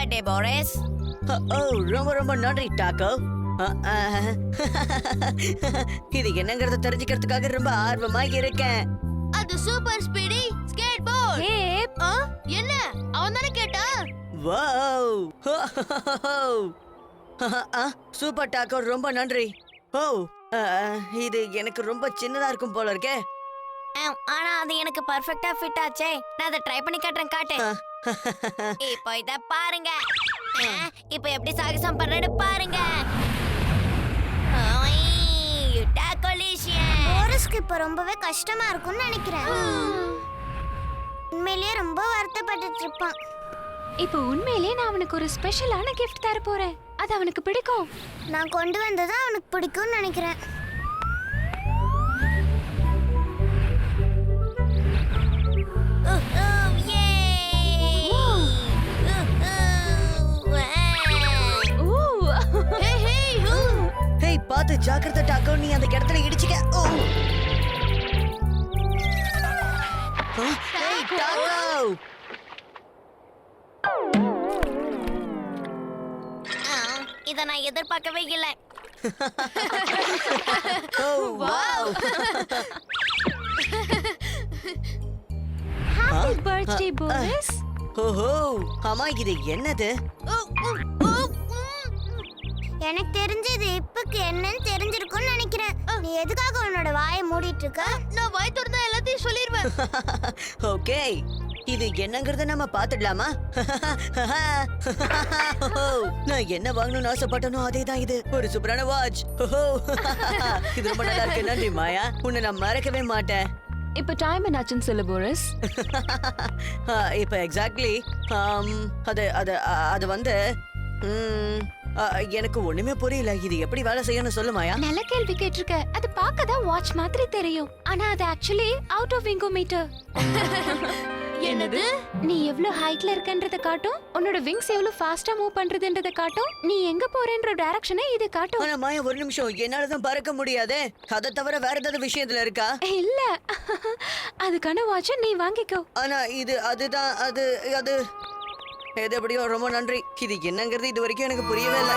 Birthday Boris. ஓ ரொம்ப ரொம்ப நன்றி டாக்கோ. இது என்னங்கறத தெரிஞ்சுக்கிறதுக்காக ரொம்ப ஆர்வமா இருக்கேன். அது சூப்பர் ஸ்பீடி ஸ்கேட் போர்ட். ஹே என்ன அவன் தானே கேட்டா? வாவ் சூப்பர் டாக்கோ ரொம்ப நன்றி. ஓ இது எனக்கு ரொம்ப சின்னதா இருக்கும் போல இருக்கே. ஆனா அது எனக்கு பெர்ஃபெக்ட்டா ஃபிட் ஆச்சே. நான் அதை ட்ரை பண்ணி காட்டுறேன், காட்டு. இப்போ இத பாருங்க. இப்போ எப்படி சாகசம் பண்றேன்னு பாருங்க. போரிஸ்க்கு இப்ப ரொம்பவே கஷ்டமா இருக்கும்னு நினைக்கிறேன். உண்மையிலேயே ரொம்ப வருத்தப்பட்டுட்டு இருப்பான். இப்போ உண்மையிலேயே நான் அவனுக்கு ஒரு ஸ்பெஷலான கிஃப்ட் தர போறேன். அது அவனுக்கு பிடிக்கும். நான் கொண்டு வந்தது அவனுக்கு பிடிக்கும்னு நினைக்கிறேன். ஹேய் பாத்து ஜாக்கிரதை டாக்கோ, நீ அந்த இடத்துல இடிச்சிக்க. ஓ ஹேய் டாக்கோ. இத நான் எதிர்பார்க்கவே இல்லை. ஓ வாவ். Happy birthday Boris. ஓஹோ அம்மா இது என்னது? எனக்கு தெரிஞ்சது இப்பக்கு என்னன்னு தெரிஞ்சிருக்கும்னு நினைக்கிறேன். நீ எதுக்காக உன்னோட வாயை மூடிட்டு இருக்க? நான் வாய் திறந்தா எல்லாத்தையும் சொல்லிடுவேன். ஓகே இது என்னங்கறத நம்ம பாத்துடலாமா? நான் என்ன வாங்கணும்னு ஆசைப்பட்டனோ அதேதான் இது. ஒரு சூப்பரான வாட்ச். இது ரொம்ப நல்லா இருக்கு. நன்றி மாயா, உன்னை நான் மறக்கவே மாட்டேன். இப்போ டைம் என்னாச்சுன்னு சொல்லு போரிஸ். இப்ப எக்ஸாக்ட்லி அது அது அது வந்து எனக்கு ஒண்ணுமே புரியல. இது எப்படி வேலை செய்யணும் சொல்லு மாயா. நல்ல கேள்வி கேட்டிருக்க. அது பார்க்க தான் வாட்ச் மாதிரி தெரியும், ஆனா அது ஆக்சுவலி அவுட் ஆஃப் விங்கோமீட்டர். என்னது? நீ எவ்வளவு ஹைட்ல இருக்கன்றத காட்டும், உன்னோட விங்ஸ் எவ்வளவு ஃபாஸ்டா மூவ் பண்றதுன்றத காட்டும், நீ எங்க போறேன்ற டைரக்ஷனை இது காட்டும். ஆனா மாயா ஒரு நிமிஷம், என்னாலதான் பறக்க முடியாதே. அதை தவிர வேற ஏதாவது விஷயம் இதுல இருக்கா? இல்ல, அதுக்கான வாட்ச நீ வாங்கிக்கோ. ஆனா இது அதுதான் அது அது எது எப்படியோ ரொம்ப நன்றி. இது என்னங்கிறது இது வரைக்கும் எனக்கு புரியவே இல்லை.